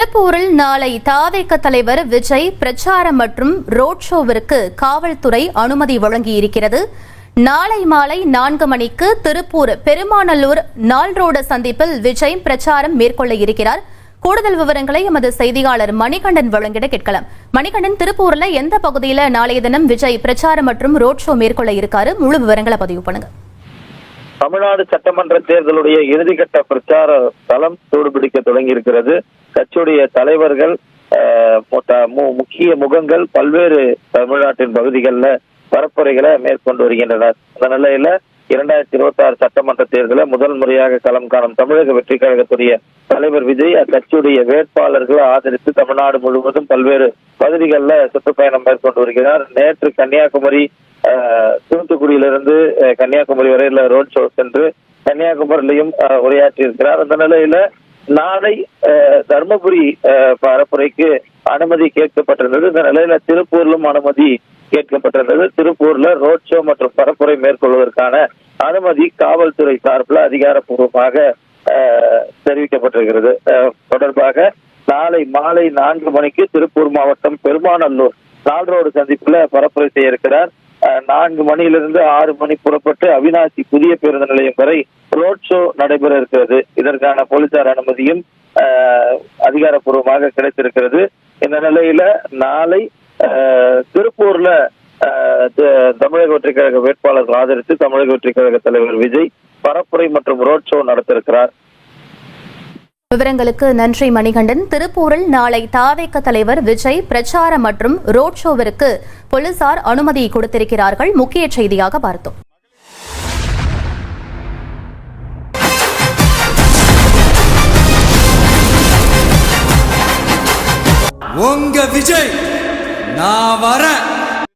திருப்பூரில் நாளை தாவேக தலைவர் விஜய் பிரச்சாரம் மற்றும் ரோட் ஷோவிற்கு காவல்துறை அனுமதி வழங்கியிருக்கிறது. நாளை மாலை 4 மணிக்கு திருப்பூர் பெருமாநல்லூர் நாள் ரோடு சந்திப்பில் விஜய் பிரச்சாரம் மேற்கொள்ள இருக்கிறார். கூடுதல் விவரங்களை எமது செய்தியாளர் மணிகண்டன் வழங்கிட கேட்கலாம். மணிகண்டன், திருப்பூர்ல எந்த பகுதியில் நாளைய தினம் விஜய் பிரச்சாரம் மற்றும் ரோட் ஷோ மேற்கொள்ள இருக்காரு? முழு விவரங்களை பதிவு பண்ணுங்க. தமிழ்நாடு சட்டமன்ற தேர்தலுடைய இறுதிக்கட்ட பிரச்சார தளம் சூடுபிடிக்க தொடங்கி இருக்கிறது. கட்சியுடைய தலைவர்கள், முக்கிய முகங்கள் பல்வேறு தமிழ்நாட்டின் பகுதிகளில் பரப்புரைகளை மேற்கொண்டு வருகின்றனர். அந்த நிலையில 2026 சட்டமன்ற தேர்தலில் முதல் முறையாக களம் காணும் தமிழக வெற்றி கழகத்துடைய தலைவர் விஜய் அக்கட்சியுடைய வேட்பாளர்களை ஆதரித்து தமிழ்நாடு முழுவதும் பல்வேறு பகுதிகளில் சுற்றுப்பயணம் மேற்கொண்டு வருகிறார். நேற்று கன்னியாகுமரி, தூத்துக்குடியிலிருந்து கன்னியாகுமரி வரையில ரோட் ஷோ சென்று கன்னியாகுமரியிலையும் உரையாற்றி இருக்கிறார். அந்த நிலையில நாளை தர்மபுரி பரப்புரைக்கு அனுமதி கேட்கப்பட்டிருந்தது. இந்த நிலையில திருப்பூரிலும் அனுமதி கேட்கப்பட்டிருந்தது. திருப்பூர்ல ரோட் ஷோ மற்றும் பரப்புரை மேற்கொள்வதற்கான அனுமதி காவல்துறை சார்பில் அதிகாரப்பூர்வமாக தெரிவிக்கப்பட்டிருக்கிறது. தொடர்பாக நாளை மாலை 4 மணிக்கு திருப்பூர் மாவட்டம் பெருமாநல்லூர் நாள் ரோடு சந்திப்புல பரப்புரை செய்ய இருக்கிறார். 4 மணியிலிருந்து 6 மணி புறப்பட்டு அவிநாசி புதிய பேருந்து நிலையம் வரை ரோட் ஷோ நடைபெற இருக்கிறது. இதற்கான போலீசார் அனுமதியும் அதிகாரப்பூர்வமாக கிடைத்திருக்கிறது. இந்த நிலையில நாளை திருப்பூர்ல தமிழக வெற்றி கழக வேட்பாளர்கள் ஆதரித்து தமிழக வெற்றி கழக தலைவர் விஜய் பரப்புரை மற்றும் ரோட் ஷோ நடத்திருக்கிறார். விவரங்களுக்கு நன்றி மணிகண்டன். திருப்பூரில் நாளை தாவேக தலைவர் விஜய் பிரச்சாரம் மற்றும் ரோட் ஷோவிற்கு போலீசார் அனுமதி கொடுத்திருக்கிறார்கள். முக்கிய செய்தியாக பார்த்தோம். உங்க விஜய் நான் வரேன்.